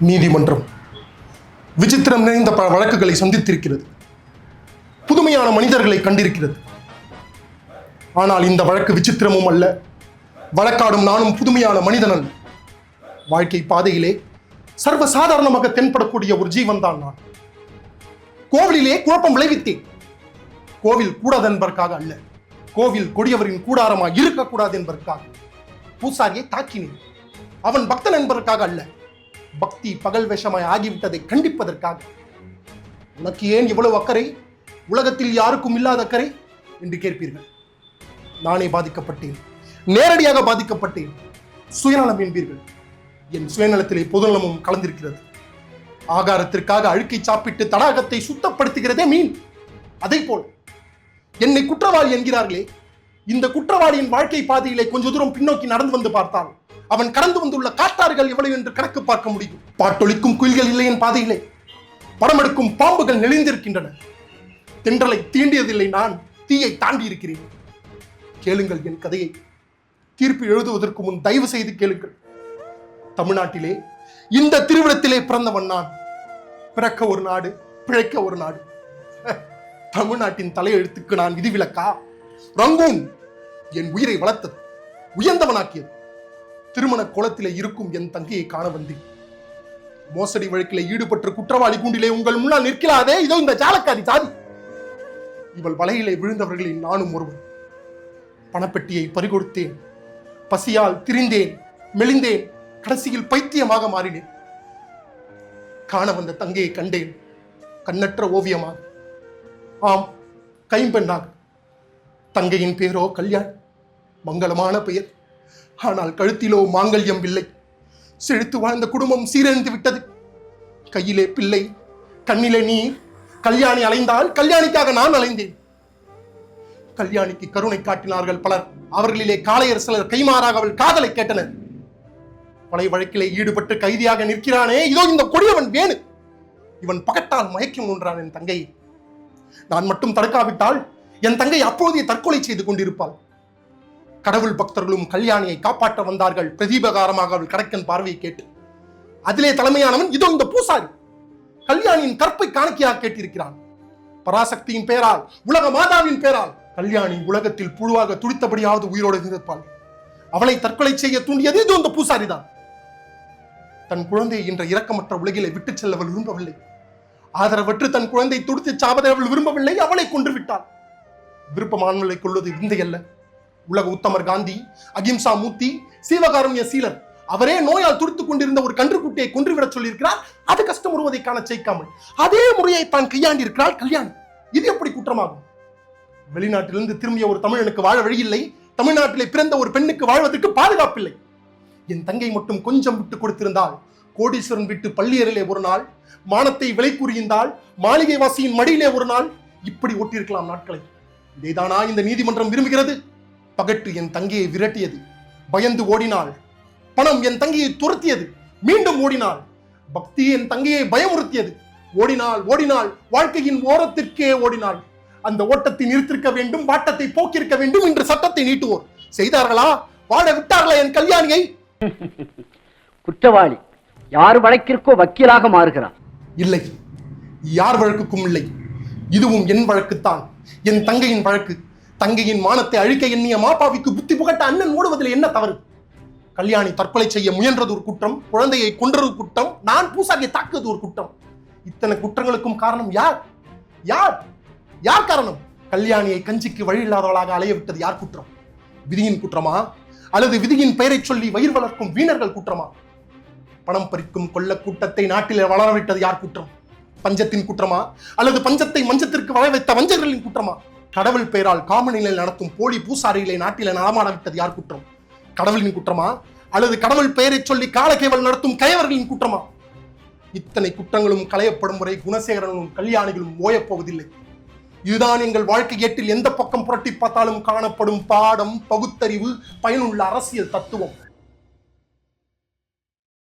நீதிமன்றம் விசித்திரம் நிறைந்த பல வழக்குகளை சந்தித்திருக்கிறது. புதுமையான மனிதர்களை கண்டிருக்கிறது. ஆனால் இந்த வழக்கு விசித்திரமும் அல்ல, வழக்காடும் நானும் புதுமையான மனிதன் அல்ல. வாழ்க்கை பாதையிலே சர்வசாதாரணமாக தென்படக்கூடிய ஒரு ஜீவன் தான் நான். கோவிலிலே குழப்பம் விளைவித்தேன். கோவில் கூடாது என்பதற்காக அல்ல, கோவில் கொடியவரின் கூடாரமாக இருக்கக்கூடாது என்பதற்காக. பூசாரியை தாக்கினேன், அவன் பக்தன் என்பதற்காக அல்ல, பக்தி பகல் வேஷமாய் ஆகிவிட்டதை கண்டிப்பதற்காக. உனக்கு ஏன் இவ்வளவு அக்கறை, உலகத்தில் யாருக்கும் இல்லாத அக்கறை என்று கேட்பீர்கள். நானே பாதிக்கப்பட்டேன், நேரடியாக பாதிக்கப்பட்டேன். சுயநலம் என்பீர்கள். என் சுயநலத்திலே பொதுநலமும் கலந்திருக்கிறது. ஆகாரத்திற்காக அழுக்கை சாப்பிட்டு தடாகத்தை சுத்தப்படுத்துகிறதே மீன். அதை போல் என்னை குற்றவாளி என்கிறார்களே, இந்த குற்றவாளியின் வாழ்க்கை பாதையிலே கொஞ்ச தூரம் பின்னோக்கி நடந்து வந்து பார்த்தால் அவன் கடந்து வந்துள்ள காட்டாறுகள் எவ்வளவு என்று கணக்கு பார்க்க முடியும். பாட்டொலிக்கும் குயில்கள் இல்லை என் பாதையிலே, படமெடுக்கும் பாம்புகள் நெளிந்திருக்கின்றன. தென்றலை தீண்டியதில்லை நான், தீயை தாண்டி இருக்கிறேன். கேளுங்கள் என் கதையை. தீர்ப்பு எழுதுவதற்கு முன் தயவு செய்து கேளுங்கள். தமிழ்நாட்டிலே இந்த திருவிடத்திலே பிறந்தவன் நான். பிறக்க ஒரு நாடு, பிழைக்க ஒரு நாடு. தமிழ்நாட்டின் தலையெழுத்துக்கு நான் விதிவிலக்கா? ரங்கூன் என் உயிரை வளர்த்தது, உயர்ந்தவனாக்கியது. திருமண கோலத்திலே இருக்கும் என் தங்கையை காண வந்தேன். மோசடி வழக்கிலே ஈடுபட்ட குற்றவாளி கூண்டிலே உங்கள் முன்னால் நிற்கலாதே, இதோ இந்த ஜாலக்காரி சாதி. இவள் வலையிலே விழுந்தவர்களில் நானும் ஒருவன். பணப்பெட்டியை பறிகொடுத்தேன், பசியால் திரிந்தேன், மெலிந்தேன், கடைசியில் பைத்தியமாக மாறினேன். காண வந்த தங்கையை கண்டேன், கண்ணற்ற ஓவியமாக, ஆம் கைம்பெண்ணாக. தங்கையின் பேரோ கல்யாண், மங்களமான பெயர். ஆனால் கழுத்திலோ மாங்கல்யம் இல்லை. செழித்து வாழ்ந்த குடும்பம் சீரழிந்து விட்டது. கையிலே பிள்ளை, கண்ணிலே நீர். கல்யாணி அலைந்தால் கல்யாணிக்காக நான் அலைந்தேன். கல்யாணிக்கு கருணை காட்டினார்கள் பலர். அவர்களிலே காளையர் சிலர் கைமாறாக அவள் காதலை கேட்டனர். கொலை வழக்கிலே ஈடுபட்டு கைதியாக நிற்கிறானே, இதோ இந்த கொடியவன் வேணு. இவன் பகட்டால் மயக்கம் கொன்றான் என் தங்கை. நான் மட்டும் தடுக்காவிட்டால் என் தங்கை அப்போதைய தற்கொலை செய்து கொண்டிருப்பாள். கடவுள் பக்தர்களும் கல்யாணியை காப்பாற்ற வந்தார்கள், பிரதீபகாரமாக அவள் கடக்கன் பார்வையை கேட்டு. அதிலே தலைமையானவன் இதோ இந்த பூசாரி. கல்யாணியின் கற்பை காணிக்கையாக கேட்டிருக்கிறான். பராசக்தியின் பெயரால், உலக மாதாவின் பெயரால் கல்யாணி உலகத்தில் புழுவாக துடித்தபடியாவது உயிரோடு இருப்பாள். அவளை தற்கொலை செய்ய தூண்டியது இதோ இந்த பூசாரிதான். தன் குழந்தையை என்ற இரக்கமற்ற உலகிலே விட்டுச் செல்ல அவள் விரும்பவில்லை. ஆதரவற்று தன் குழந்தை துடித்து சாவதை அவள் விரும்பவில்லை. அவளை கொன்று விட்டாள். விருப்பமானவர்களை கொள்வது விந்தை அல்ல. உலக உத்தமர் காந்தி, அகிம்சா மூர்த்தி, சீவகாருண்ய சீலர் அவரே நோயால் துடித்துக் கொண்டிருந்த ஒரு கன்றுக்குட்டியை கொன்றுவிடச் சொல்லியிருக்கிறார். அது கஷ்டம் உருவதை காண செய்யாமல் அதே முறையை தான் கையாண்டி இருக்கிறாள் கல்யாணி. இது எப்படி குற்றமாகும்? வெளிநாட்டிலிருந்து திரும்பிய ஒரு தமிழனுக்கு வாழ வழியில்லை. தமிழ்நாட்டிலே பிறந்த ஒரு பெண்ணுக்கு வாழ்வதற்கு பாதுகாப்பில்லை. என் தங்கை மட்டும் கொஞ்சம் விட்டு கொடுத்திருந்தால், கோடீஸ்வரன் விட்டு பள்ளியரிலே ஒரு நாள், மானத்தை விலை கூறியிருந்தால் மாளிகை வாசியின் மடியிலே ஒரு நாள், இப்படி ஒட்டியிருக்கலாம் நாட்களை. இதைதானா இந்த நீதிமன்றம் விரும்புகிறது? பகட்டு என் தங்கையை விரட்டியது, பயந்து ஓடினாள். பணம் என் தங்கையை துரத்தியது, மீண்டும் ஓடினாள். பக்தி என் தங்கையை பயமுறுத்தியது, ஓடினாள் ஓடினாள், வாழ்க்கையின் ஓரத்திற்கே ஓடினாள். அந்த ஓட்டத்தை நிறுத்திருக்க வேண்டும், வாட்டத்தை போக்கியிருக்க வேண்டும் என்று சட்டத்தை நீட்டுவோர் செய்தார்களா? வாழ விட்டார்களா என் கல்யாணியை? குற்றவாளி யார் வழக்கிற்கோ வக்கீலாக மாறுகிறார். இல்லை, யார் வழக்குக்கும் இல்லை. இதுவும் என் வழக்குத்தான், என் தங்கையின் வழக்கு. தங்கையின் மானத்தை அழிக்க எண்ணிய மாப்பாவிக்கு புத்தி புகட்ட அண்ணன் ஓடுவதில் என்ன தவறு? கல்யாணி தற்கொலை செய்ய முயன்றது ஒரு குற்றம், குழந்தையை கொன்றது குற்றம், நான் பூசாரியை தாக்குவது ஒரு குற்றம். இத்தனை குற்றங்களுக்கும் காரணம் யார்? யார் யார் காரணம்? கல்யாணியை கஞ்சிக்கு வழி இல்லாதவளாக அலைய விட்டது யார் குற்றம்? விதியின் குற்றமா, அல்லது விதியின் பெயரை சொல்லி வயிறு வளர்க்கும் வீணர்கள் குற்றமா? பணம் பறிக்கும் கொள்ள கூட்டத்தை நாட்டிலே வளரவிட்டது யார் குற்றம்? பஞ்சத்தின் குற்றமா, அல்லது பஞ்சத்தை மஞ்சத்திற்கு வளர வைத்த வஞ்சகர்களின் குற்றமா? கடவுள் பெயரால் காமநிலையில் நடத்தும் போலி பூசாரிகளை நாட்டிலே நடமாட விட்டது யார் குற்றம்? கடவுளின் குற்றமா, அல்லது கடவுள் பெயரை சொல்லி காலக்கேவல் நடத்தும் கயவர்களின் குற்றமா? இத்தனை குற்றங்களும் களையப்படும் வரை குணசேகரனும் கல்யாணிகளும் ஓயப்போவதில்லை. இதுதான் எங்கள் வாழ்க்கை ஏட்டில் எந்த பக்கம் புரட்டி பார்த்தாலும் காணப்படும் பாடம், பகுத்தறிவு, பயனுள்ள அரசியல் தத்துவம்.